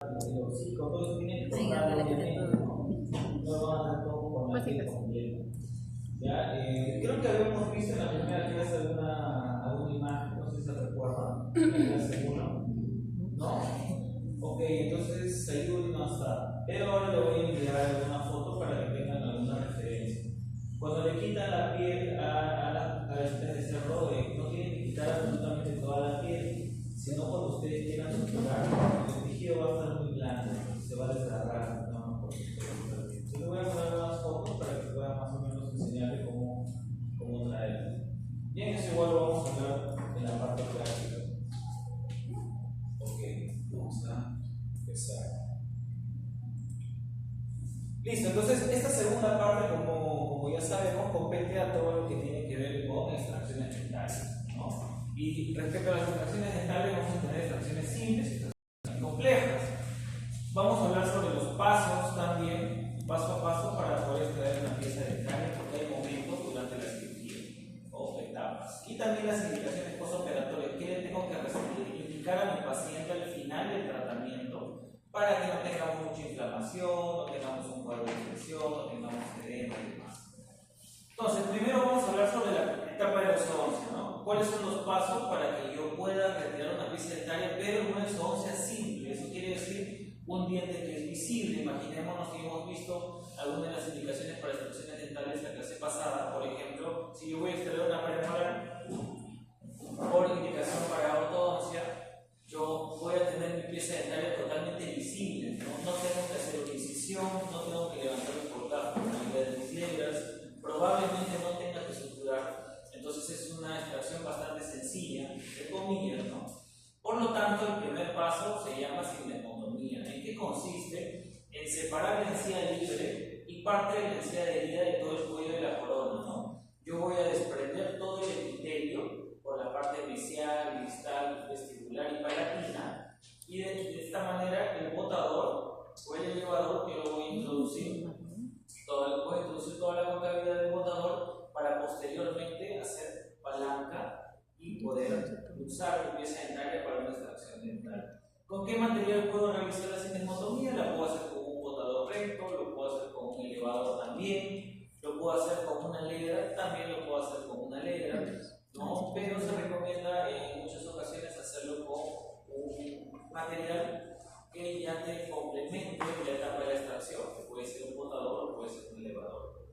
Sí, con todo tienen que comprar, obviamente, no van a dar todo con la piel completa. ¿Ya? Creo que habíamos visto en la primera clase alguna imagen, no sé si se recuerdan, en la clase 1, ¿no? Ok, entonces ahí no está. Pero ahora le voy a enviar alguna foto para que tengan alguna referencia. Cuando le quitan la piel a las cabecitas de cerdo, no tienen que quitar absolutamente toda la piel, sino cuando ustedes quieran suturar, el tejido va a estar muy blando, se va a desgarrar. ¿No? Yo les voy a poner unas fotos para que puedan más o menos enseñarles cómo traerlo. Bien, eso igual lo vamos a hablar en la parte práctica. Ok, vamos a empezar. Listo, entonces esta segunda parte, como ya sabemos, compete a todo lo que tiene que ver con extracciones dentales, ¿no? Y respecto a las extracciones dentales, vamos a tener extracciones simples y extracciones complejas. Vamos a hablar sobre los pasos también, paso a paso, para poder extraer una pieza dental, porque hay momentos durante la cirugía o etapas. Y también las indicaciones postoperatorias que le tengo que indicar a mi paciente al final del tratamiento para que no tengamos mucha inflamación, no tengamos un cuadro de infección, no tengamos edema y demás. Entonces, primero vamos a hablar sobre la etapa de la exodoncia, ¿no? ¿Cuáles son los pasos para que yo pueda retirar una pieza dentaria, pero en una exodoncia simple? Eso quiere decir un diente que es visible. Imaginémonos que hemos visto algunas de las indicaciones para extracciones dentales en la clase pasada. Por ejemplo, si yo voy a extraer una premolar por indicación para ortodoncia, yo voy a tener mi pieza dentaria totalmente visible, ¿no? No tengo que hacer una incisión, no tengo que levantar el portazo con la ayuda de mis letras, probablemente no tenga que suturar. Entonces es una extracción bastante sencilla, entre comillas, ¿no? Por lo tanto, el primer paso se llama sigmoidectomía. ¿En qué consiste? En separar la encía libre y parte de la encía herida de todo el cuello de la corona, ¿no? Yo voy a desprender todo el epitelio por la parte mesial, distal, vestibular y palatina, y de esta manera el botador o el elevador que lo voy a introducir, voy a introducir toda la concavidad del botador para posteriormente hacer palanca y poder usar mi pieza dentaria para una extracción dental. ¿Con qué material puedo realizar la sigmoidectomía? La puedo hacer con un botador recto, lo puedo hacer con un elevador también, lo puedo hacer con una ledra, también lo puedo hacer con una ledra, ¿no? Pero se recomienda en muchas ocasiones hacerlo con un material que ya te complemente la etapa de la extracción, que puede ser un botador o puede ser un elevador.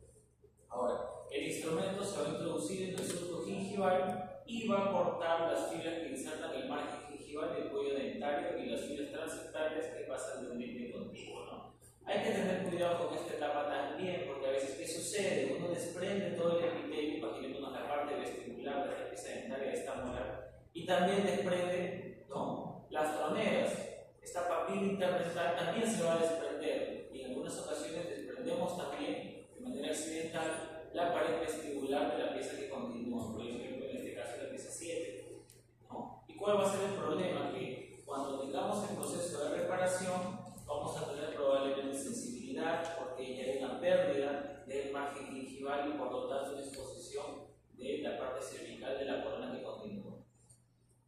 Ahora, el instrumento se va a introducir en el surco gingival y va a cortar las fibras que insertan el margen gingival del cuello dentario y las fibras transectarias que pasan de un diente contiguo, ¿no? Hay que tener cuidado con esta etapa también, porque a veces, ¿qué sucede? Uno desprende todo el epitelio, imaginemos la parte vestibular de la pieza dentaria de esta molar, y también desprende, ¿no?, las troneras. Esta papila interdental también se va a desprender, y en algunas ocasiones desprendemos también, de manera accidental, la pared vestibular de la pieza que continúa, por ejemplo, en este caso la pieza 7, ¿no? ¿Y cuál va a ser el problema? Que cuando tengamos el proceso de reparación, vamos a tener probablemente sensibilidad, porque ya hay una pérdida del margen gingival y por lo tanto una exposición de la parte cervical de la corona que continúa.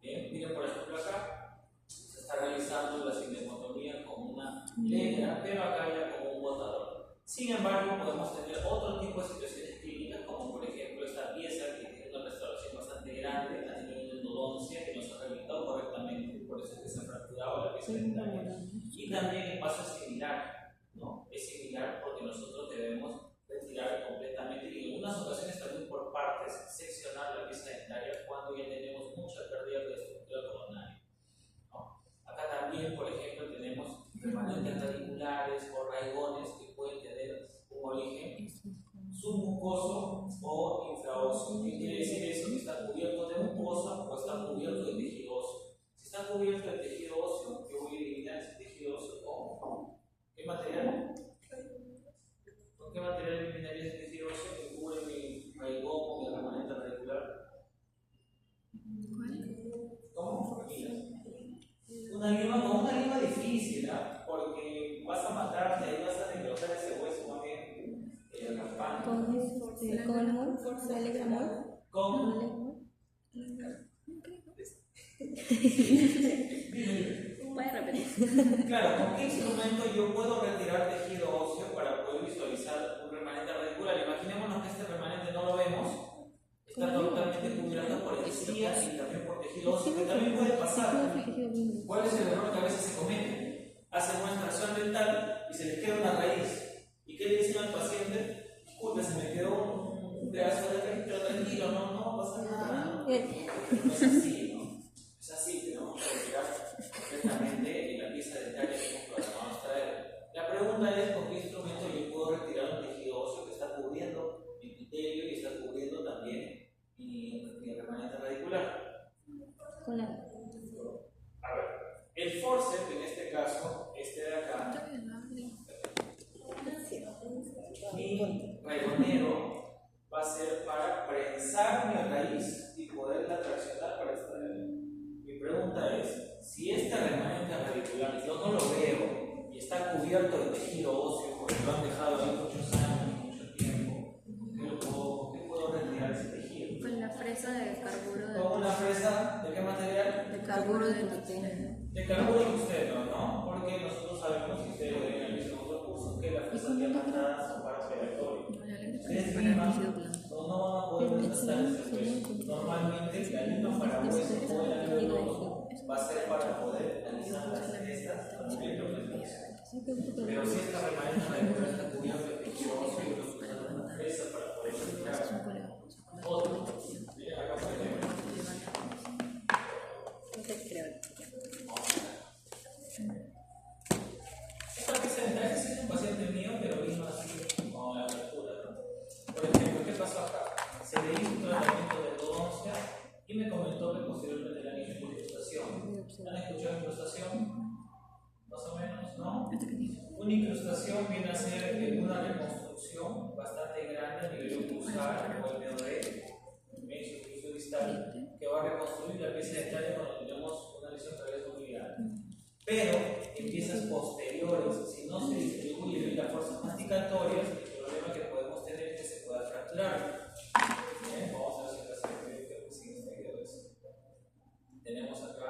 Bien, miren por ejemplo acá, se está realizando la sigmoidectomía con una ledra, pero acá ya con un botador. Sin embargo, podemos tener otro tipo de situaciones clínicas, como por ejemplo esta pieza que tiene una restauración bastante grande a nivel de endodoncia, que no se ha rehabilitado correctamente, por eso es que se ha fracturado la pieza dentaria. Y también el paso es similar, ¿no? Es similar porque nosotros debemos retirar completamente y en algunas ocasiones también por partes seccionar la pieza dentaria cuando ya tenemos mucha pérdida de estructura coronaria, ¿no? Acá también, por ejemplo, tenemos remanentes radiculares o raigones que pueden tener un origen submucoso o infraóseo. ¿Qué quiere decir eso? Que está cubierto de mucosa o está cubierto de tejido óseo. Si está cubierto de tejido óseo, yo voy a eliminar ese tejido óseo con ¿qué material? ¿Con qué material eliminaría ese tejido óseo que cubre mi raigón o mi remanente radicular? ¿Cómo? Una lima difícil, ¿eh? Porque vas a matarte, ahí vas a necrotar ese hueso más bien raspando. ¿Puedes repetir? Claro, ¿con qué instrumento yo puedo retirar tejido óseo para poder visualizar un remanente radicular? Imaginémonos que este remanente no lo vemos, está totalmente cubierto por encías y también por tejido óseo, que también puede pasar. ¿Cuál es el error que a veces se comete? Hacen una extracción dental y se les queda una raíz. ¿Y qué le dicen al paciente? Disculpe, se me quedó un pedazo de raíz, pero tranquilo, no va a pasar nada. No es así, ¿no? Es así, tenemos que retirar completamente la pieza dentaria que hemos programado extraer. La pregunta es: ¿con qué instrumento yo puedo retirar un tejido óseo que está cubriendo mi epitelio y está cubriendo también mi remanente radicular? A ver, el forceps en este caso, este de acá, mi regonero va a ser para prensar mi raíz y poderla traccionar para extraer. Mi pregunta es: si este remanente radicular yo no lo veo y está cubierto de tejido óseo porque lo han dejado ahí muchos años, mucho tiempo, ¿qué puedo retirar ese tejido? Con la fresa de carburo. ¿Con una fresa de qué material? De carburo de tungsteno. De carburo de tungsteno, ¿no? Porque nosotros sabemos, si ustedes lo ven en el otro curso, que las fresas diamantadas son para operatorio. Ustedes liman, no van a poder desgastar ese hueso. Normalmente la lima para hueso o el alveoloso va a ser para poder analizar las fresas a nivel de organización. Pero si esta remanente radicular está cubierta de tejido óseo, yo tengo que usar una fresa para poder retirar otro. Mira, acá por ejemplo. Esta pieza dental es un paciente mío, pero vino así con la apertura, ¿no? Por ejemplo, ¿qué pasó acá? Se le hizo un tratamiento de endodoncia y me comentó que posteriormente le han hecho incrustación. ¿Han escuchado incrustación? Más o menos, ¿no? Una incrustación viene a ser una reconstrucción bastante grande a nivel occlusal o el MOD, medio occlusio distal, que va a reconstruir la pieza dental cuando tenemos una lesión través muy grande. Pero en piezas posteriores, si no se distribuye bien las fuerzas masticatorias, el problema que podemos tener es que se pueda fracturar. Bien, vamos a ver si acá se ve que sigue este video. Tenemos acá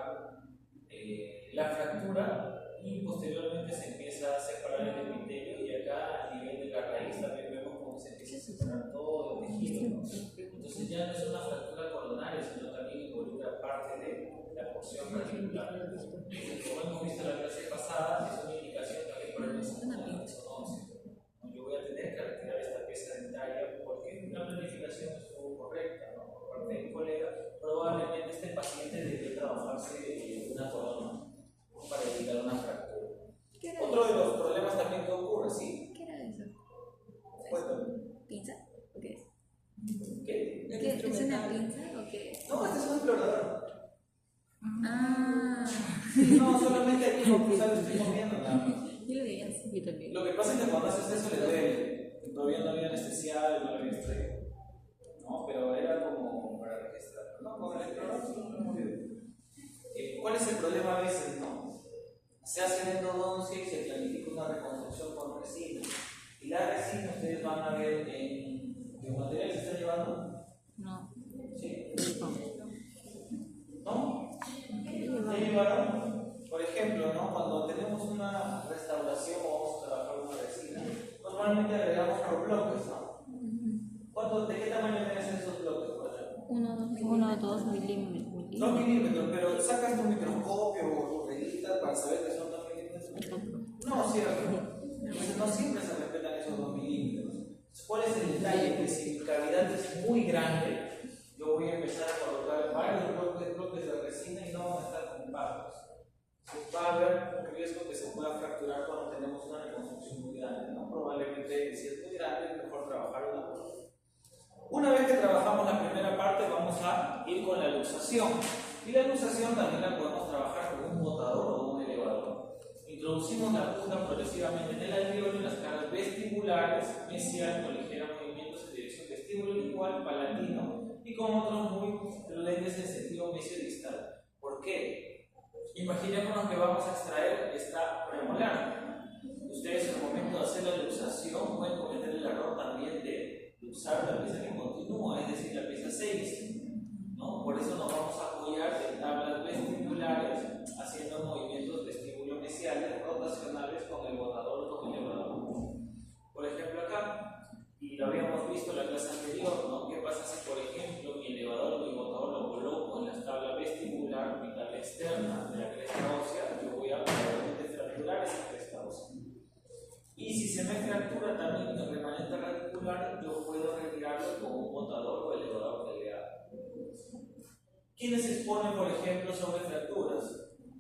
la fractura y posteriormente se empieza a separar el epitelio, y acá a nivel de la raíz también vemos cómo se empieza a separar todo el tejido, ¿no? Entonces ya no es una fractura coronaria, sino también involucra parte de la porción radicular. Como hemos visto en la clase pasada, es una indicación también para el mesononcia. Yo voy a tener que retirar esta pieza dentaria porque la planificación estuvo correcta, ¿no? Por parte del colega. Probablemente este paciente debe trabajarse una corona para evitar una fractura. Otro de los problemas también que ocurre, ¿sí? ¿Qué era eso? Cuéntame. ¿Pinza? ¿O qué es? ¿Qué? ¿Es una pinza o qué es? No, este es un explorador. Ah. No, solamente aquí no estoy moviendo nada más. Yo lo veía así, yo también. Lo que pasa es que cuando haces eso le duele. Todavía no había anestesiado y no lo había extraído. No, pero era como para registrar. No, con el explorador no lo hemos movido. ¿Cuál es el problema a veces, no? Se hace endodoncia y se planifica una reconstrucción con resina. Y la resina, ustedes van a ver en qué material se está llevando. No. ¿Sí? ¿No? ¿Qué llevaron? Por ejemplo, ¿no? Cuando tenemos una restauración o vamos a trabajar una resina, normalmente agregamos por bloques, ¿no? ¿De qué tamaño tienen esos bloques, por ejemplo? 1 o 2 milímetros. 2 milímetros, pero sacas tu microscopio o tu reglita para saber que son 2 milímetros. No, cierto. Entonces no siempre se respetan esos 2 milímetros. ¿Cuál es el detalle? Que si mi cavidad es muy grande, yo voy a empezar a colocar varios bloques de resina y no van a estar compactos. Va a haber un riesgo que se pueda fracturar cuando tenemos una reconstrucción muy grande, ¿no? Probablemente, si es muy grande, es mejor trabajar una por una. Una vez que trabajamos la primera parte, vamos a ir con la luxación. Y la luxación también la podemos trabajar con un botador o un elevador. Introducimos la punta progresivamente en el alveolo, en las caras vestibulares, mesial, con ligeros movimientos en dirección vestíbulo igual, palatino, y con otros muy prudentes en sentido mesio-distal. ¿Por qué? Imaginémonos que vamos a extraer esta premolar. Ustedes en el momento de hacer la luxación pueden cometer el error también de luxar la pieza que continúa, es decir, la pieza 6, ¿no? Por eso nos vamos a apoyar en tablas vestibulares haciendo movimientos vestibulares con el botador o con el elevador. Por ejemplo acá, y lo habíamos visto en la clase anterior, ¿no? ¿Qué pasa si, por ejemplo, mi elevador o mi botador lo coloco en la tabla vestibular, mi tabla externa de la cresta ósea? Yo voy a probablemente fracturar esa cresta ósea. Y si se me fractura también el remanente radicular, yo puedo retirarlo con un botador o elevador delgado. ¿Quiénes se exponen, por ejemplo, sobre fracturas?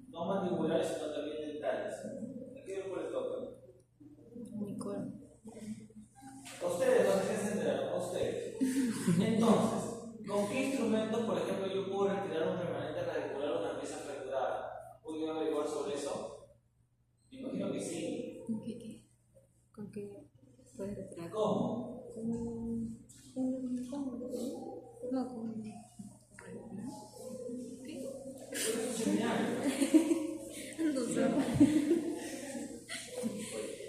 No mandibulares, sino también dentales. ¿A qué grupo les toca? A ustedes, no sé si se enteraron, a ustedes. Entonces, ¿con qué instrumentos, por ejemplo, yo puedo retirar un remanente radicular o una pieza fracturada? ¿Puedo averiguar sobre eso? Me imagino que sí. ¿Con qué puedes retirar? ¿Cómo?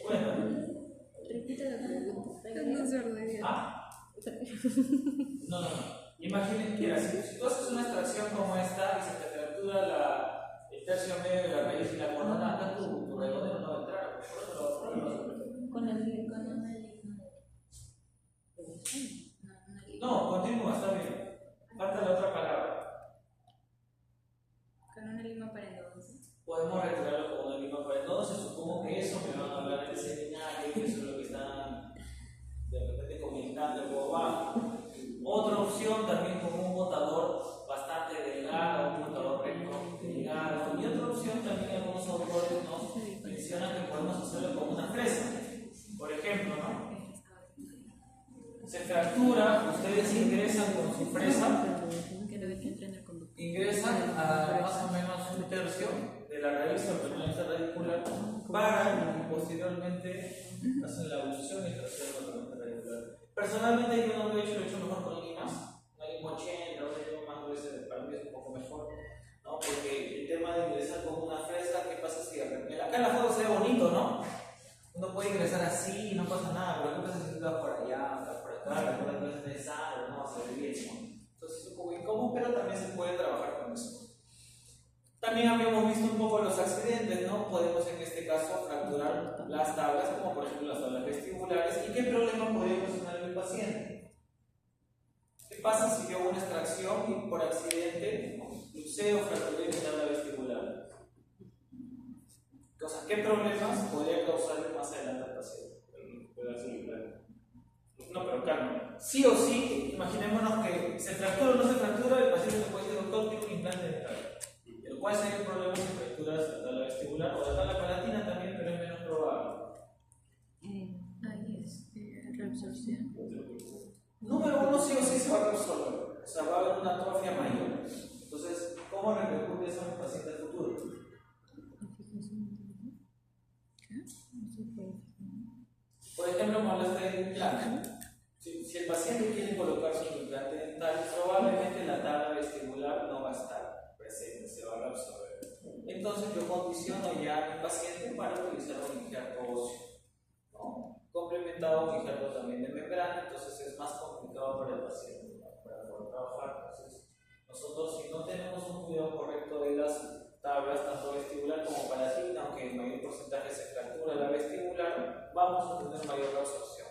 Bueno. Repite la pregunta. No se ordena. No. Imaginen, mira, si tú haces una extracción como esta y se te fractura el tercio medio de la raíz y la corona, acá tu redondeo no va a entrar. Con el No, continúa, está bien. Falta la otra palabra. con una lima para entonces. Podemos retirarlo con una lima para entonces. Supongo que eso me van a hablar en el seminario, que eso es lo que están de repente comentando en voz baja. Otra opción también con un botador bastante delgado, un botador recto delgado. Y otra opción también algunos autores nos mencionan que podemos hacerlo con una fresa. Por ejemplo, ¿no? Se fractura, ustedes ingresan con su fresa, ingresan a más o menos un tercio de la raíz o remanente radicular, paran y posteriormente hacen la ablución y trasean la remanente radicular. Personalmente yo no lo he hecho mejor con limas, una lima 80, una lima más gruesa, para mí es un poco mejor, ¿no? Porque el tema de ingresar con una fresa, ¿qué pasa si acá en la foto se ve bonito, ¿no? Uno puede ingresar así y no pasa nada, pero ¿qué pasa si tú vas por allá, vas por acá, por la clase de sangre, no se ve bien, ¿no? Entonces es un poco incómodo, pero también se puede trabajar con eso. También habíamos visto un poco los accidentes, ¿no? Podemos en este caso fracturar las tablas, como por ejemplo las tablas vestibulares. ¿Y qué problema podría ocasionar en el paciente? ¿Qué pasa si yo hago una extracción y por accidente luceo o fracturé mi tabla vestibular? O sea, ¿qué problemas podría causarle más adelante al paciente? No, pero calma. Sí o sí, imaginémonos que se fractura o no se fractura, el paciente le puede decir, doctor, tiene un implante dental. ¿Cuál sería el problema si fracturas la tabla vestibular o la tabla palatina también, pero es menos probable? Ahí es reabsorción. Número uno, sí o sí se va a resolver. O sea, va a haber una atrofia mayor. Entonces, ¿cómo repercute eso en el paciente futuro? Por ejemplo, como hablaste de implante. Si el paciente quiere colocarse un implante dental, probablemente la tabla vestibular no va a estar presente, se va a reabsorber. Entonces yo condiciono ya a mi paciente para utilizar un injerto óseo, ¿no? Complementado un injerto también de membrana, entonces es más complicado para el paciente, ¿no? Para poder trabajar. Entonces, nosotros si no tenemos un cuidado correcto de las tablas, tanto vestibular como palatina, aunque en mayor porcentaje se fractura la vestibular, vamos a tener mayor reabsorción.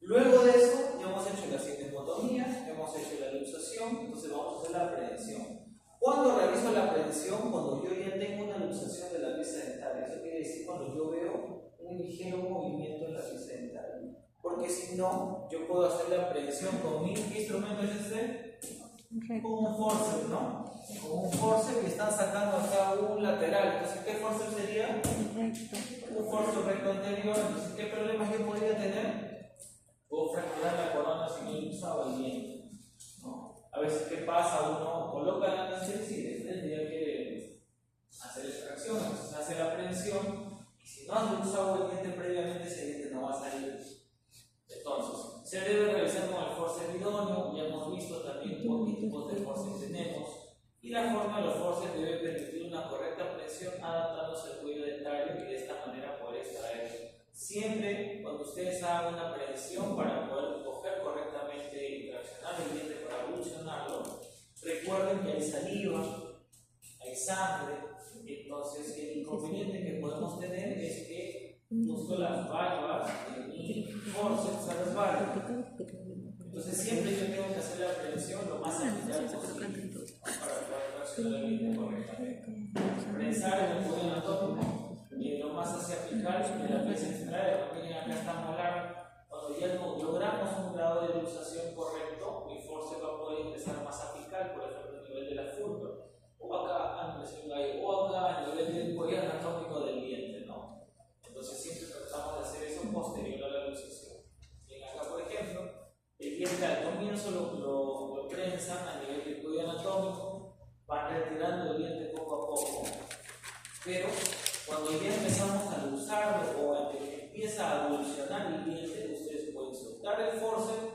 Luego de eso, ya hemos hecho la sintesmotomía, hemos hecho la luxación, entonces vamos a hacer la prevención. ¿Cuándo realizo la prevención? Cuando yo ya tengo una luxación de la pieza dental. Eso quiere decir cuando yo veo un ligero movimiento en la pieza dental. Porque si no, yo puedo hacer la prevención con mi instrumento es este, con un forceps, ¿no? Con un forceps que están sacando acá un lateral. Entonces, ¿qué forceps sería? Un forceps recto anterior. Entonces, ¿qué problemas yo podría tener? Puedo fracturar la corona si no he usado el diente, ¿no? A veces, ¿qué pasa? Uno coloca la anestesia y tendría que hacer extracción, entonces hace la prevención y si no has usado el diente previamente, ese diente no va a salir. Entonces, se debe realizar con el forceps idóneo, ya hemos visto también qué tipos de forceps tenemos y la forma de los forceps debe permitir una correcta presión adaptándose al cuello dentario y de esta manera poder extraer. Siempre cuando ustedes hagan una prevención para poder coger correctamente y traccionar el diente para evolucionarlo, recuerden que hay saliva, hay sangre, entonces el inconveniente que podemos tener es que uso las valvas de mi forceps a las valvas. Entonces siempre yo tengo que hacer la prevención lo más eficaz posible para poder reaccionar el diente correctamente. Prensar el apoyo anatómico lo más hacia apical y la pieza extraer. Miren, acá está molar. Cuando ya logramos un grado de luxación correcto, mi forceps va a poder ingresar más apical, por ejemplo, a nivel de la fulva, o acá a nivel del cuello anatómico del diente, ¿no? Entonces siempre tratamos de hacer eso posterior a la luxación. Bien, acá, por ejemplo, el diente al comienzo lo prensan a nivel del cuello anatómico, van retirando el diente poco a poco, pero cuando ya empezamos a luxarlo o a que empieza a evolucionar el diente, ustedes pueden soltar el forceps,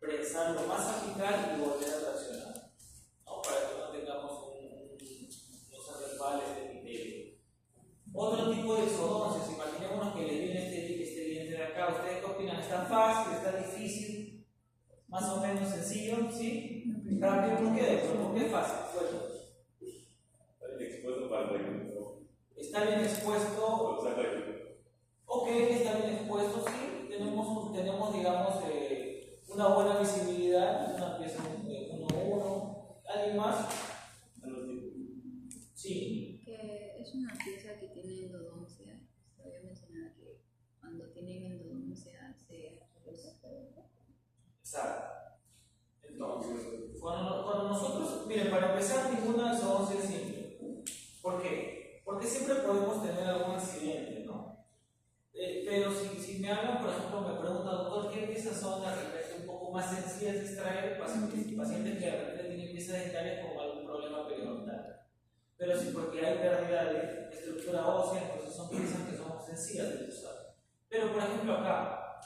prensarlo más apical y volver a traccionar, ¿no? Para que no tengamos unos arrebales de epitelio. Otro tipo de exodoncias, imaginémonos que le viene este diente de acá. ¿Ustedes qué opinan? ¿Está fácil? ¿Está difícil? ¿Más o menos sencillo? ¿Sí? ¿Rápido? ¿Por qué? ¿Por qué fácil? Bueno. Está bien expuesto para el recto. ¿Está bien expuesto? Ok, está bien expuesto, sí. Tenemos digamos, una buena visibilidad, una pieza 1-1. ¿Alguien más? Sí. Que es una pieza que tiene endodoncia. Se había mencionado que cuando tienen endodoncia se reduce. Exacto. Entonces, cuando nosotros, miren, para empezar, ninguna exodoncia es simple. ¿Por qué? Porque siempre podemos tener algún accidente, ¿no? Pero si me hablan, por ejemplo, me preguntan, doctor, ¿qué piezas son de repente un poco más sencillas de extraer? Pacientes que de repente tienen piezas dentales con algún problema periodontal. Pero sí, porque hay pérdida de estructura ósea, entonces son piezas que son sencillas de usar. Pero, por ejemplo, acá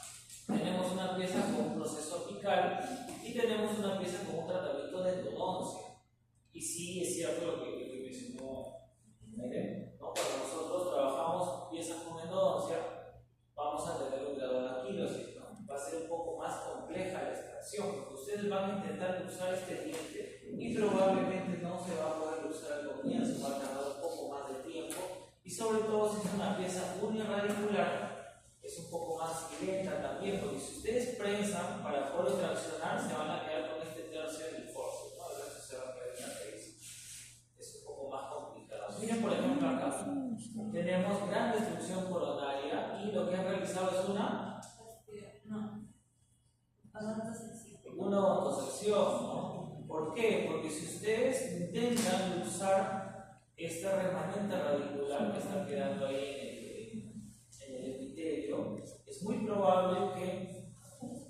tenemos una pieza con un proceso apical y tenemos una pieza con un tratamiento de endodoncia. Y sí, es cierto lo que mencionó Miren, ¿no? Cuando nosotros trabajamos piezas con endodoncia, vamos a tener un grado de anquilosis, ¿no? Va a ser un poco más compleja la extracción, porque ustedes van a intentar usar este diente y probablemente no se va a poder usar al comienzo, va a tardar un poco más de tiempo, y sobre todo si es una pieza uniradicular, es un poco más lenta también, porque si ustedes prensan para poder traccionar, se van a quedar con este tercio del forceps, ¿no? El resto se va a quedar en la raíz. Es un poco más complicado. Miren, por ejemplo, acá tenemos gran destrucción coronaria y lo que han realizado es una odontosección, ¿no? ¿Por qué? Porque si ustedes intentan usar esta remanente radicular que está quedando ahí en el epitelio, es muy probable que,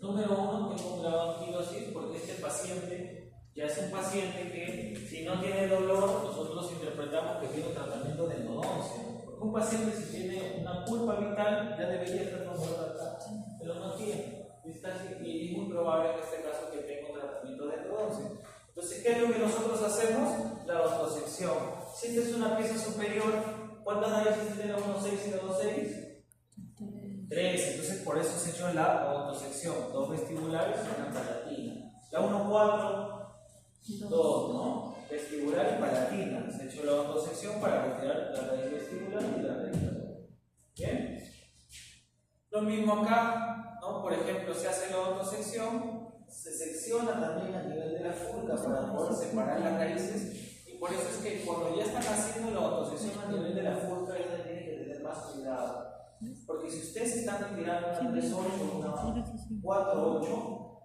número uno, tenga un grado de anquilosis, porque este paciente ya es un paciente que, si no tiene dolor, nosotros interpretamos que tiene un tratamiento de endodoncia. Porque un paciente, si tiene una pulpa vital, ya debería estar con dolor acá, pero no tiene. Y es muy probable en este caso que tenga un tratamiento de endodoncia. Entonces, ¿qué es lo que nosotros hacemos? La odontosección. Si esta es una pieza superior, ¿cuántas raíces tiene la 1.6 y la 2.6? 3. Entonces, por eso se ha hecho la odontosección. 2 vestibulares y una palatina. La 1.4, 2, ¿no? Vestibular y palatina. Se ha hecho la odontosección para retirar la raíz vestibular y la raíz palatina. ¿Bien? Lo mismo acá, ¿no? Por ejemplo, se hace la odontosección, se secciona también a nivel de la funda para poder separar las raíces, y por eso es que cuando ya están haciendo la odontosección a nivel de la funda, ya tienen que tener más cuidado. Porque si ustedes están retirando una 3.8, una 4.8,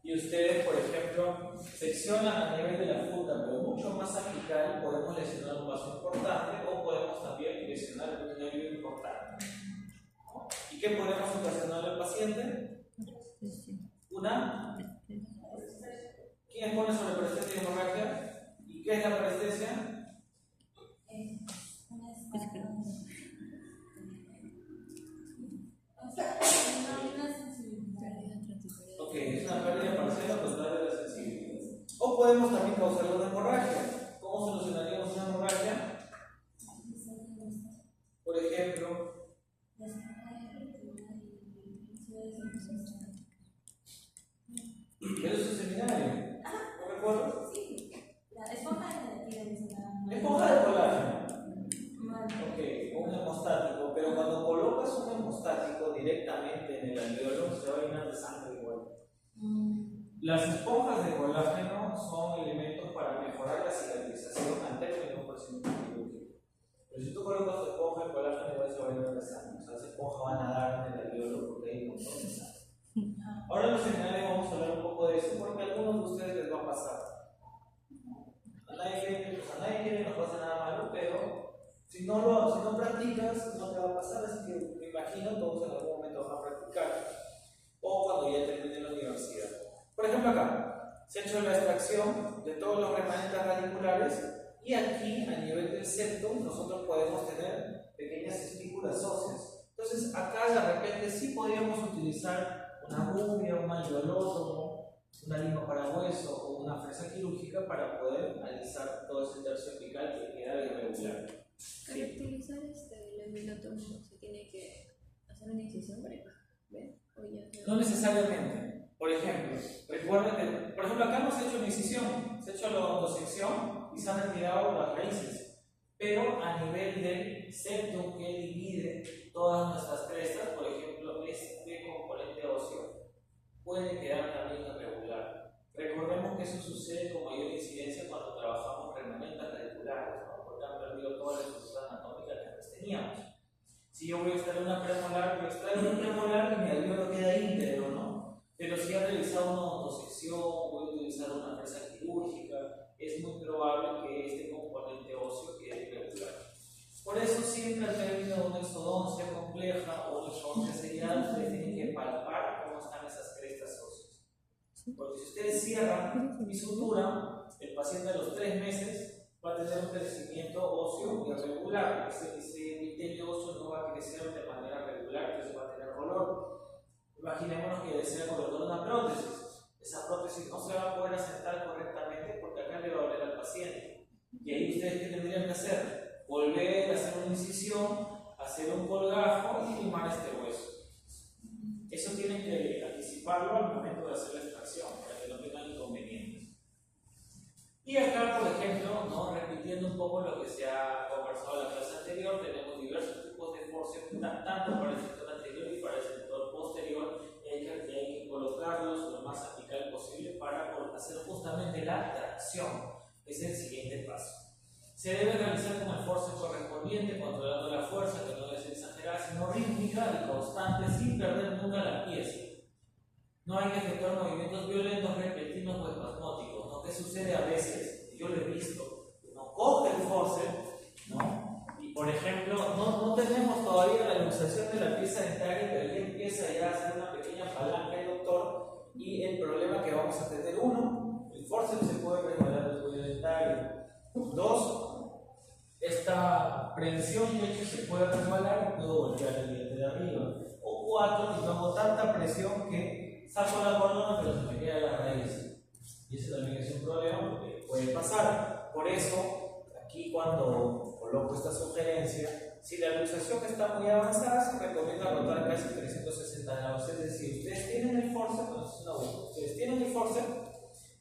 y ustedes, por ejemplo, seccionan a nivel de la funda, pero mucho más apical, podemos lesionar un vaso importante o podemos también lesionar un nervio importante. ¿Y qué podemos ocasionar al paciente? Una. ¿Quién pone sobre parestesia y hemorragia? ¿Y qué es la parestesia? Ok, es una pérdida parcial o total de la sensibilidad. O podemos también causar una hemorragia. ¿Cómo solucionaríamos una hemorragia? Por ejemplo, ¿qué es su seminario? ¿No recuerdo? Sí, la esponja de esponja de colágeno. Ok, un hemostático, pero cuando colocas un hemostático directamente en el alveolo, se va a llenar de sangre igual. Las esponjas de colágeno son elementos para mejorar la cicatrización anterior de un procedimiento quirúrgico. Pero si tú colocas tu esponja de colágeno, igual se va a llenar de sangre. O sea, esa esponja va a nadar en el alveolo porque hay un montón de sangre. Ahora en los seminarios vamos a hablar un poco de eso porque a algunos de ustedes les va a pasar. A nadie quiere que nos pase nada malo, pero si no practicas, no te va a pasar. Así que me imagino todos en algún momento van a practicar o cuando ya terminen la universidad. Por ejemplo, acá se ha hecho la extracción de todos los remanentes radiculares y aquí, a nivel del septum, nosotros podemos tener pequeñas estípulas óseas. Entonces, acá de repente sí podríamos utilizar una gubia, un alveolótomo, una lima para hueso o una fresa quirúrgica para poder alisar todo ese tercio apical que queda irregular. Para utilizar el alveolótomo se tiene que hacer una incisión para ver o ya. No necesariamente. Por ejemplo, recuerden que, por ejemplo, acá hemos hecho una incisión, se ha hecho la odontosección y se han retirado las raíces. Pero a nivel del septum que divide todas nuestras crestas, por ejemplo, este componente óseo puede quedar también irregular. Recordemos que eso sucede con mayor incidencia cuando trabajamos remanentes radiculares, ¿no? Porque han perdido toda la estructura anatómica que antes teníamos. Si yo voy a extraer una premolar, yo extraigo un premolar y mi alveolo queda íntegro, ¿no? Pero si he realizado una odontosección, voy a utilizar una fresa quirúrgica, es muy probable que este componente óseo quede irregular. Por eso siempre al término de una exodoncia compleja o una exodoncia serial, ustedes tienen que palpar cómo están esas crestas óseas. Porque si ustedes cierran mi sutura, el paciente a los 3 meses va a tener un crecimiento óseo irregular. Ese epitelio óseo no va a crecer de manera regular, entonces va a tener dolor. Imaginémonos que desea colocar una prótesis. Esa prótesis no se va a poder asentar correctamente porque acá le va a doler al paciente. Y ahí ustedes, ¿qué tendrían que hacer? Volver a hacer una incisión, hacer un colgajo y limar este hueso. Eso tienen que anticiparlo al momento de hacer la extracción para que no tengan inconvenientes. Y acá, por ejemplo, ¿no? Repitiendo un poco lo que se ha conversado en la clase anterior, tenemos diversos tipos de forceps, tanto para el sector anterior y para el sector posterior, hay que colocarlos lo más apical posible para hacer justamente la tracción, que es el siguiente paso. Se debe realizar con el forceps correspondiente, controlando la fuerza, que no debe ser exagerada, sino rítmica y constante, sin perder nunca la pieza. No hay que efectuar movimientos violentos, repentinos o espasmódicos, ¿no? ¿Qué sucede a veces? Yo lo he visto, uno coge el forceps, ¿no? Y por ejemplo, no tenemos todavía la luxación de la pieza dentaria, pero ya empieza ya a hacer una pequeña palanca el doctor, y el problema que vamos a tener, uno, el forceps se puede resbalar del cuello dentario. 2, esta prensión de hecho se puede resbalar y puedo golpear el diente de arriba. O 4, y hago tanta presión que saco la corona pero se me queda la raíz. Y ese también es un problema porque puede pasar. Por eso, aquí cuando coloco esta sugerencia, si la luxación está muy avanzada, se recomienda rotar casi 360 grados. Es decir, ustedes tienen el forceps, ustedes tienen el forceps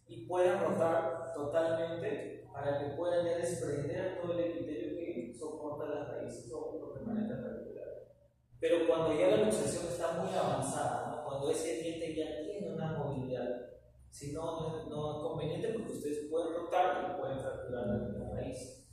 y pueden rotar totalmente para que puedan ya desprender todo el epitelio que soporta las raíces o los remanentes radiculares. Pero cuando ya la luxación está muy avanzada, ¿no? Cuando ese diente ya tiene una movilidad, si no es conveniente porque ustedes pueden rotar y pueden fracturar la raíz.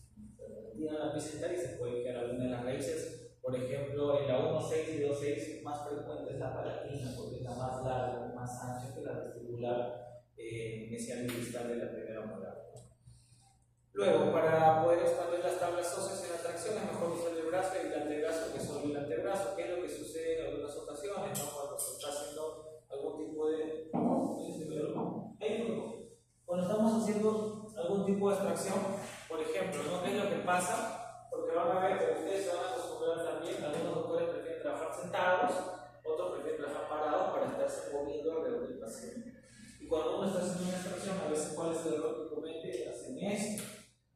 Tiran la pieza dentaria y se puede quedar alguna de las raíces. Por ejemplo, en la 1.6 y 2.6 más frecuente es la palatina porque es la más larga, más ancha que la vestibular mesial y distal de la primera molar. Luego, para poder expandir las tablas óseas en la tracción, es mejor usar el brazo y el antebrazo que solo el antebrazo, que es lo que sucede en algunas ocasiones, ¿no? Cuando se está haciendo algún tipo de. Cuando estamos haciendo algún tipo de extracción, por ejemplo, ¿no? ¿Qué es lo que pasa? Porque van a ver que ustedes se van a acostumbrar también, algunos doctores prefieren trabajar sentados, otros prefieren trabajar parados para estarse moviendo alrededor del paciente. Y cuando uno está haciendo una extracción, a veces, ¿cuál es el error que comete? Hacen esto,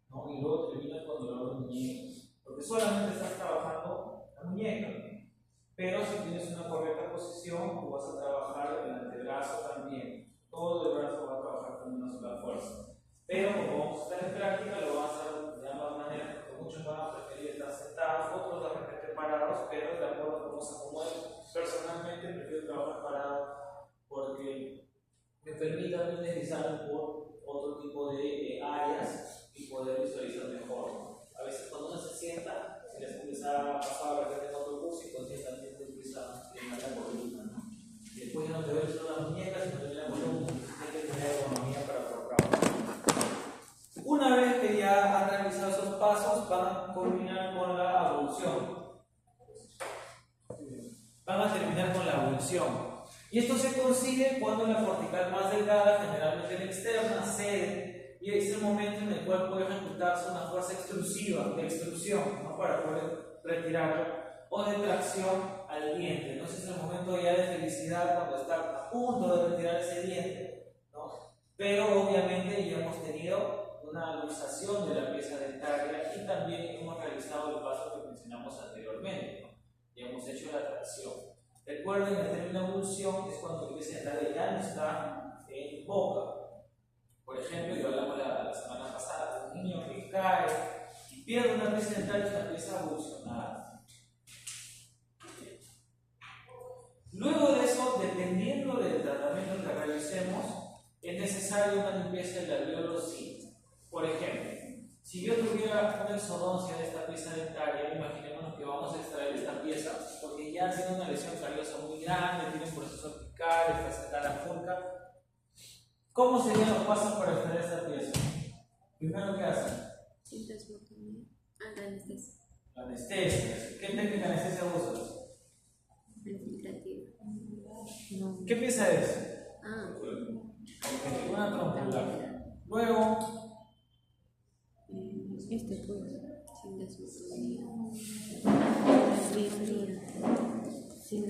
¿no? Y luego termina con dolor de muñeca. Porque solamente estás trabajando la muñeca. Pero si tienes una correcta posición, tú vas a trabajar el antebrazo también. Todo el brazo va a trabajar con una sola fuerza. Pero como vamos a estar en práctica, lo vamos a hacer de ambas maneras, porque muchos van a preferir estar sentados, otros de repente parados, pero de acuerdo a cómo se acomoden. Personalmente prefiero trabajar parado porque me permite a mí deslizarme por otro tipo de áreas y poder visualizar mejor. A veces cuando uno se sienta, se les empieza a pasar a repente en otro curso y conscientemente empieza a llenar la columna, ¿no? Y después ya no te ves solo las muñecas, sino también la columna, hay que tener economía para poder trabajar. Una vez que ya han realizado esos pasos, van a culminar con la ablución. Van a terminar con la ablución. Y esto se consigue cuando la cortical más delgada, generalmente la externa, cede, y es el momento en el cual puede ejecutarse una fuerza extrusiva, de extrusión, ¿no? Para poder retirarlo, o de tracción al diente, ¿no? Ese es el momento ya de felicidad cuando está a punto de retirar ese diente, ¿no? Pero obviamente ya hemos tenido una luxación de la pieza dentaria y también hemos realizado el paso que mencionamos anteriormente, ¿no? Ya hemos hecho la tracción. Recuerden, el término ablución es cuando la pieza dentaria ya no está en boca. Por ejemplo, y lo hablamos la semana pasada, un niño que cae y pierde una pieza dental, es una pieza ablucionada. Luego de eso, dependiendo del tratamiento que realicemos, es necesaria una limpieza del alveolo, sí. Por ejemplo, si yo tuviera una exodoncia de esta pieza dentaria, imaginémonos que vamos a extraer esta pieza porque ya tiene una lesión cariosa muy grande, tiene un proceso apical, está cerca la furca. ¿Cómo serían los pasos para extraer esta pieza? Primero, ¿qué hacen? La anestesia. La anestesia. ¿Qué técnica de anestesia usas? Infiltrativa. ¿Qué pieza es? Una trompular. Luego, Este pues, sin desmotonía. Sin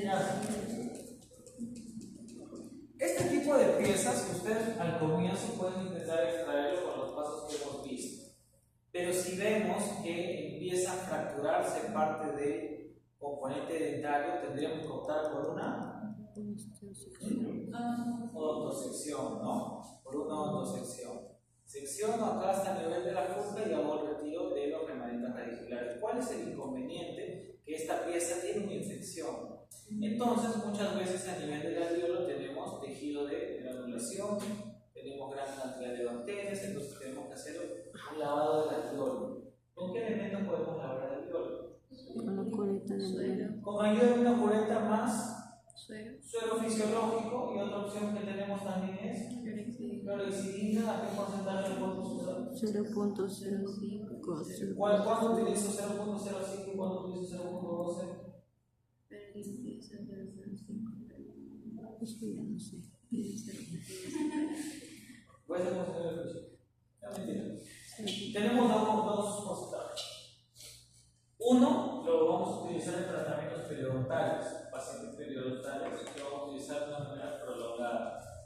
este tipo de piezas, ustedes al comienzo pueden intentar extraerlo con los pasos que hemos visto. Pero si vemos que empieza a fracturarse parte del componente dentario, tendríamos que optar por una odontosección, ¿no? Por una odontosección. Secciono acá hasta el nivel de la furca y hago el retiro de los remanentes radiculares. ¿Cuál es el inconveniente? Que esta pieza tiene una infección. Entonces, muchas veces a nivel del alveolo tenemos tejido de granulación, tenemos gran cantidad de bacterias, entonces tenemos que hacer un lavado del alveolo. ¿Con qué elementos podemos lavar el alveolo? Con ayuda de una cureta más suero fisiológico, y otra opción que tenemos también es clorexidina. ¿A qué porcentaje de cuerpo suero? 0.05. ¿Cuándo utilizo 0.05 y cuándo utilizo 0.12? Eso ya no sé. Voy a hacer como se debe. No, mentira. Tenemos dos porcentajes. Uno lo vamos a utilizar en tratamientos periodontales, pacientes periodontales, que vamos a utilizar de una manera prolongada.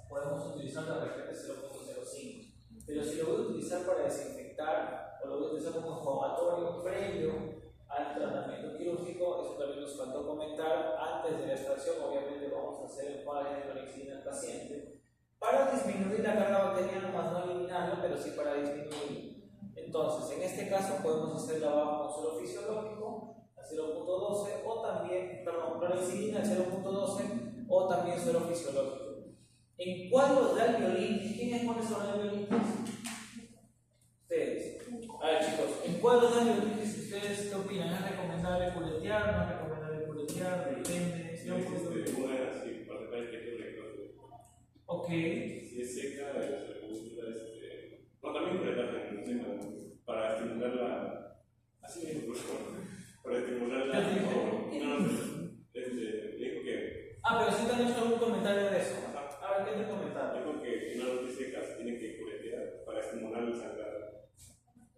Podemos utilizar de repente 0.05. Pero si lo voy a utilizar para desinfectar o lo voy a utilizar como inflamatorio previo al tratamiento quirúrgico, eso también nos faltó comentar. Antes de la extracción, obviamente, vamos a hacer enjuague de clorexidina al paciente para disminuir la carga bacteriana, más no eliminarla, pero sí para disminuir. Entonces, en este caso, podemos hacer lavado con suero fisiológico a 0.12 o también, clorexidina a 0.12 o también suero fisiológico. En cuadros de alveolitis, ¿quiénes ponen sobre alveolitis? Ustedes. A ver, chicos, en cuadros de alveolitis, ¿ustedes qué opinan? ¿Es recomendable culetear? ¿No es recomendable culetear? Depende. Si es buena, sí, para que tejido necrótico. Ok. Si es seca, se recomienda no, también por el para estimular la. Así mismo, para estimular la. Dijo que. Pero sí te han hecho algún comentario de eso. A ver, ¿qué te comentaron? Dijo que una noticia seca se tiene que culetear para estimular el sangrado.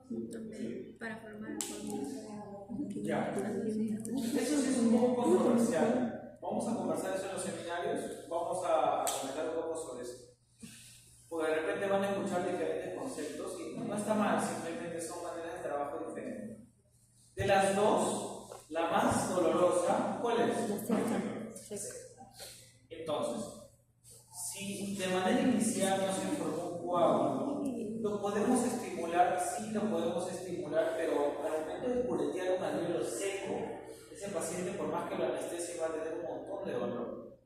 Sí. Para formar un Ya. Eso sí es un poco controversial. Vamos a conversar eso en los seminarios. Vamos a comentar un poco sobre eso. Porque de repente van a escuchar diferentes conceptos y no está mal, simplemente son maneras de trabajo diferentes. De las dos, la más dolorosa, ¿cuál es? La seca. Entonces, si de manera inicial no se formó un coágulo, lo podemos estimular, sí lo podemos estimular, pero al momento de culetear un alveolo seco, ese paciente, por más que la anestesia va a tener un montón de dolor.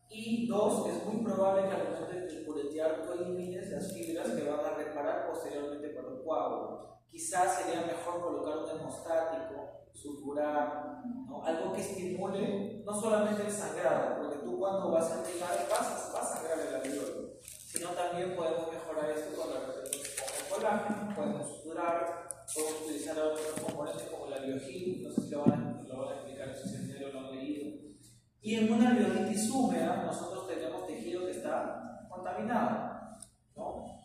Y dos, es muy probable que al momento de curetear tú elimines las fibras que van a reparar posteriormente por un coágulo. Quizás sería mejor colocar un hemostático, suturar, ¿no? Algo que estimule no solamente el sangrado, porque tú cuando vas a irrigar vas a sangrar el alveolo, sino también podemos mejorar esto con la retención con colágeno, podemos suturar, podemos utilizar otros componentes como la biogil, no sé si lo van a explicar, si se lo han leído. Y en una alveolitis húmeda nosotros tenemos tejido que está contaminado, ¿no?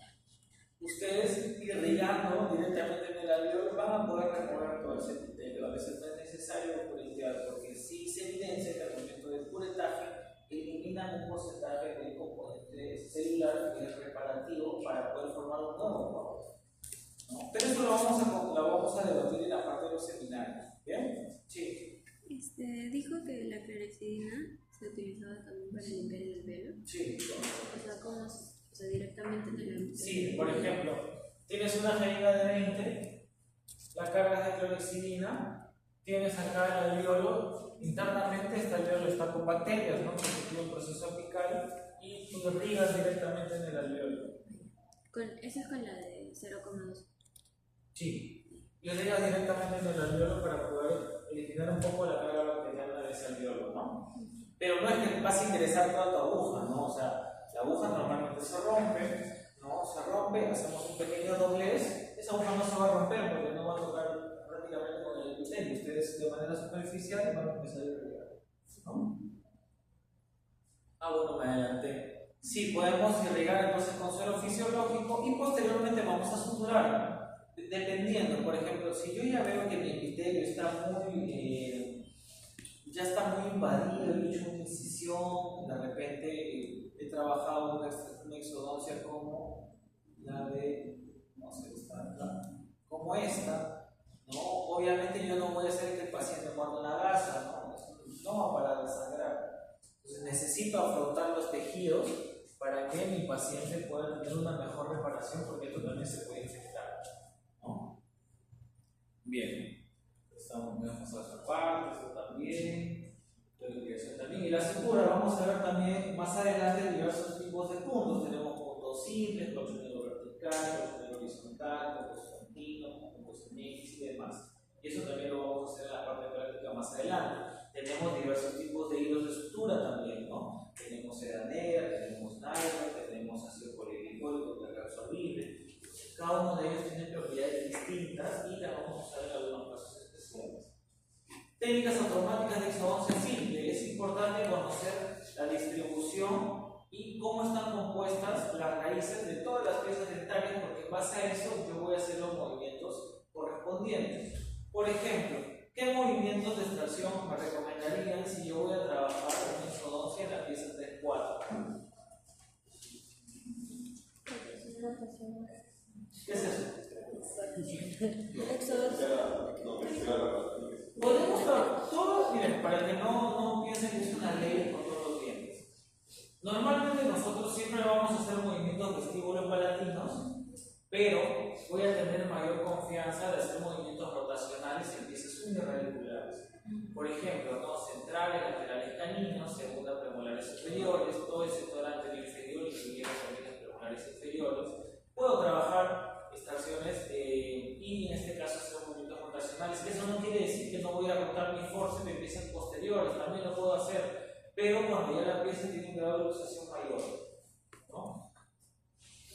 Ustedes irrigando directamente en el alveolo van a poder remover todo ese epitelio. A veces no es necesario curetear, porque sí se evidencia que al momento del curetaje eliminan un porcentaje del componente celular que es reparativo para poder formar un nuevo coágulo, ¿no? Pero eso lo vamos a debatir en la parte de los seminarios. ¿Bien? Sí. Dijo que la clorexidina se utilizaba también para limpiar el alveolo. Sí. O sea, ¿cómo? O sea, directamente en el alveolo. Sí, por ejemplo, tienes una jeringa de 20, la cargas de clorexidina, tienes acá el alveolo, internamente este alveolo está con bacterias, ¿no? Porque tiene un proceso apical y tú irrigas directamente en el alveolo. Esa es con la de 0,2. Sí, y irrigas directamente en el alveolo para poder eliminar un poco la carga bacteriana de ese alveolo, ¿no? Pero no es que vas a ingresar toda tu aguja, ¿no? O sea, la aguja normalmente se rompe, ¿no? Se rompe, hacemos un pequeño doblez, esa aguja no se va a romper porque no va a tocar prácticamente con el epitelio. Ustedes de manera superficial van a empezar a irrigar, ¿no? Bueno, me adelanté. Sí, podemos irrigar entonces con suelo fisiológico y posteriormente vamos a suturar. Dependiendo, por ejemplo, si yo ya veo que mi epitelio está ya está muy invadido, he hecho una incisión, de repente he trabajado una exodoncia como la de, no sé, como esta, ¿no? Obviamente yo no voy a hacer que el paciente muerda una gasa, no va a parar de sangrar. Entonces necesito afrontar los tejidos para que mi paciente pueda tener una mejor reparación, porque esto también se puede infectar, ¿no? Bien. Vamos a esa parte, esto también, y la cintura, vamos a ver también más adelante diversos tipos de puntos. Tenemos puntos simples, colchonero vertical, colchonero horizontal, puntos continuos, puntos en X y demás. Y eso también lo vamos a hacer en la parte práctica más adelante. Tenemos diversos tipos de hilos de sutura también, ¿no? Tenemos sedanera, tenemos nylon, tenemos ácido polirglicólico que es reabsorbible. Cada uno de ellos tiene propiedades distintas y las vamos a usar en algunos casos especiales. Técnicas automáticas de exodoncia simple. Es importante conocer la distribución y cómo están compuestas las raíces de todas las piezas dentarias, porque en base a eso yo voy a hacer los movimientos correspondientes. Por ejemplo, ¿qué movimientos de extracción me recomendarían si yo voy a trabajar en exodoncia en la pieza 3-4? ¿Qué es eso? Podemos trabajar todos, miren, para que no piensen que es una ley con todos los dientes. Normalmente nosotros siempre vamos a hacer movimientos vestíbulo-palatinos, pero voy a tener mayor confianza de hacer movimientos rotacionales en piezas uniradiculares. Por ejemplo, ¿no? Centrales, laterales caninos, segunda premolares superiores, todo el sector anterior inferior, incluyendo también las premolares inferiores. Puedo trabajar extracciones y en este caso hacer movimientos rotacionales. Eso no quiere decir que no voy a rotar mi forceps en piezas posteriores, también lo puedo hacer, pero cuando ya la pieza tiene un grado de luxación mayor, ¿no?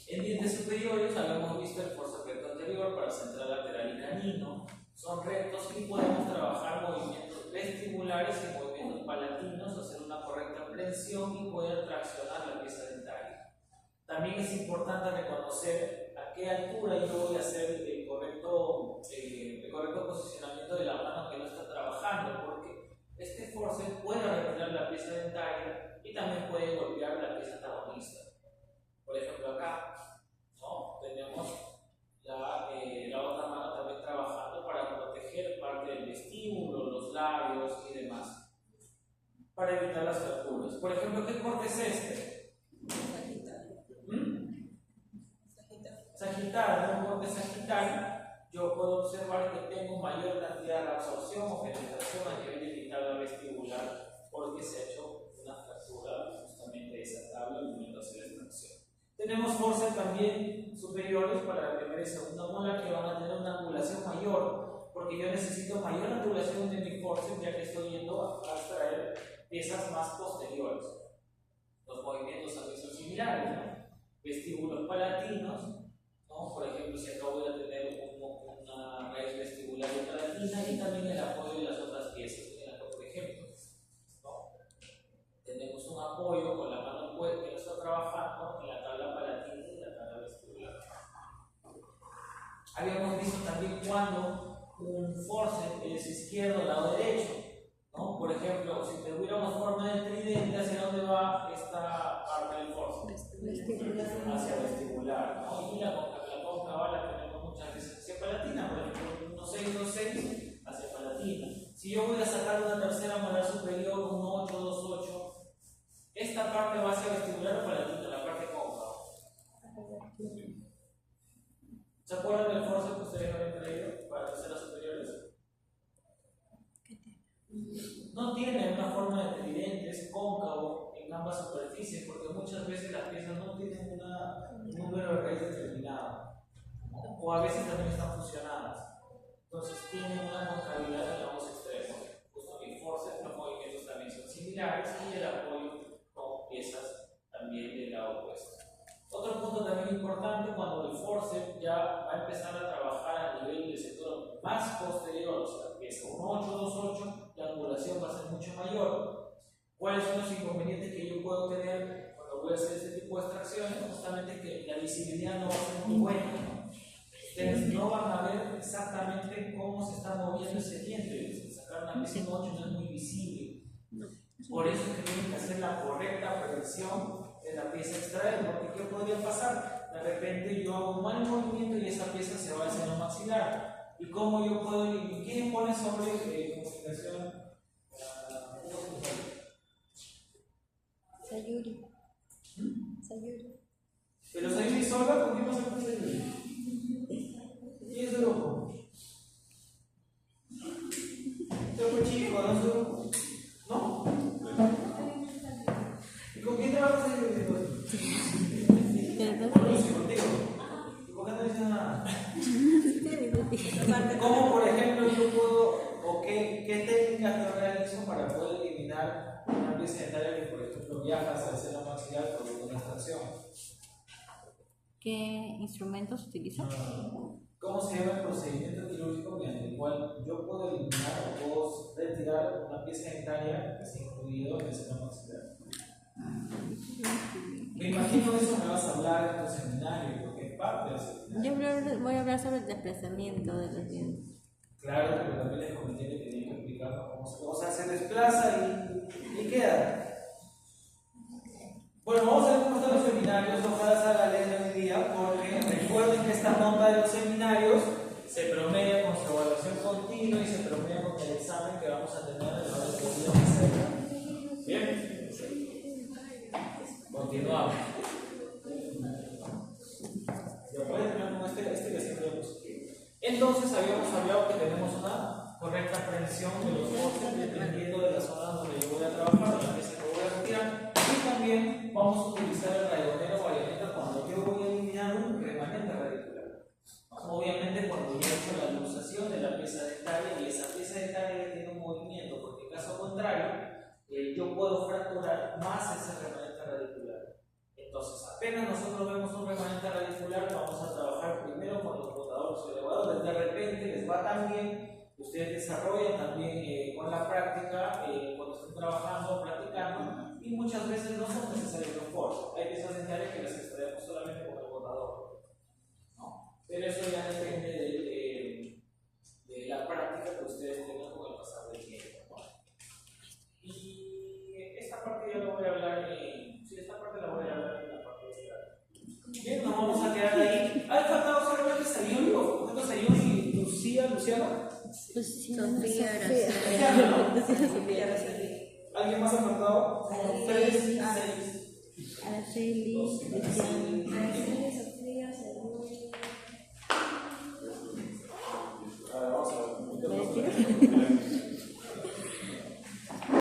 En dientes superiores habíamos visto el forceps recto anterior para central, lateral y canino. Son rectos y podemos trabajar movimientos vestibulares y movimientos palatinos, hacer una correcta prensión y poder traccionar la pieza dentaria. También es importante reconocer a qué altura yo voy a hacer el correcto posicionamiento de la mano que no está trabajando, porque este forceps puede retirar la pieza dentaria y también puede golpear la pieza antagonista. Por ejemplo, acá, ¿no? Tenemos la otra mano también trabajando para proteger parte del vestíbulo, los labios y demás, para evitar las fracturas. Por ejemplo, ¿qué corte es este? Sagital, un corte sagital, yo puedo observar que tengo mayor cantidad de absorción o penetración a nivel Tenemos forceps también superiores para la primera y segunda molar que van a tener una angulación mayor, porque yo necesito mayor angulación de mi forceps ya que estoy yendo a extraer piezas más posteriores. Los movimientos también son similares, ¿no? Vestíbulos palatinos, ¿no? Por ejemplo, si acá voy a tener una raíz vestibular y palatina y también el apoyo de las otras piezas. Miren acá, por ejemplo, ¿no? Tenemos un apoyo con la mano que está trabajando en la tabla palatina y la tabla vestibular. Habíamos visto también cuando un forceps es izquierdo al lado derecho, ¿no? Por ejemplo, si tuviéramos forma de tridente, ¿hacia dónde va esta parte del forceps? Hacia vestibular, ¿no? Y la cóncava la tenemos muchas veces hacia palatina, por ejemplo, 1,6,2,6 hacia palatina. Si yo voy a sacar una tercera molar superior, 1,8,2,8, esta parte va hacia vestibular o palatina, la parte cóncava. ¿Se acuerdan del forceps que ustedes habían traído para terceras superiores? No tiene una forma de tridente, es cóncavo en ambas superficies, porque muchas veces las piezas no tienen un número de raíz determinado, ¿no? O a veces también están fusionadas. Entonces tienen una concavidad en ambos extremos. Justo el forceps, los movimientos también son similares y el apoyo con piezas también del lado opuesto. Otro punto también importante, cuando el forceps ya va a empezar a trabajar a nivel del sector más posterior, o sea, pieza 1,8,2,8, la angulación va a ser mucho mayor. ¿Cuáles son los inconvenientes que yo puedo tener cuando voy a hacer este tipo de extracciones? Justamente que la visibilidad no va a ser muy buena, ¿no? Ustedes no van a ver exactamente cómo se está moviendo ese diente. Sacar una pieza 1,8 no es muy visible. Por eso es que tienen que hacer la correcta predicción de la pieza extraer, porque ¿qué podría pasar? De repente yo hago un mal movimiento y esa pieza se va al seno maxilar. ¿Y cómo yo puedo eliminar? ¿Quién pone sobre comunicación? Sayuri. Sayuri. Pero Sayuri sola, ¿por qué no se puede Sayuri? ¿Quién es el grupo? Yo fui chico, ¿no es el grupo? ¿No? ¿Y con quién trabajas Sayuri? Contigo. ¿Y por qué no dices nada? ¿Cómo, por ejemplo, yo puedo, o qué técnicas yo realizo para poder eliminar una pieza dentaria que, por ejemplo, viaja hacia el seno maxilar por una extracción? ¿Qué instrumentos utilizan? ¿Cómo se llama el procedimiento quirúrgico mediante el cual yo puedo eliminar o puedo retirar una pieza dentaria que se ha incluido en el seno maxilar? Me imagino de eso me vas a hablar en tu seminario, porque es parte del seminario. Yo voy a hablar sobre el desplazamiento de los dientes. Claro, pero también les comenté que tenía que explicar cómo se, o sea, se desplaza y queda. Bueno, vamos a ver cómo están los seminarios. Ojalá salga ley hoy día, porque recuerden que esta nota de los seminarios se promedia con su evaluación continua y se promedia con el examen que vamos a tener en la hora de día que cerca. ¿Bien? Continuamos. Ya pueden terminar con este que siempre hemos. Entonces habíamos hablado que tenemos una correcta aprehensión de los forceps dependiendo de la zona donde yo voy a trabajar, la pieza que voy a retirar. Y también vamos a utilizar el rayonero o bayoneta cuando yo voy a eliminar un remanente radicular. Obviamente cuando ya he hecho la luxación de la pieza dentaria y esa pieza dentaria tiene un movimiento, porque en caso contrario yo puedo fracturar más ese remanente radicular. Entonces, apenas nosotros vemos un remanente radicular, vamos a trabajar primero con los rotadores o elevadores. De repente les va tan bien, ustedes desarrollan también con la práctica, cuando estén trabajando, practicando, y muchas veces no son necesarios los forceps. Hay piezas dentarias que las extraemos solamente con el rotador, ¿no? Pero eso ya depende de la práctica que ustedes tengan con el pasar del tiempo, ¿no? Y esta parte ya lo voy a hablar esta parte la voy a hablar en la parte de la. Bien, nos vamos a quedar ahí. ¿Ha faltado solamente Sayuri o por ejemplo Sayuri y Luciana? Sofía, ¿Alguien más ha faltado? 3, 6. Araceli, Luciana.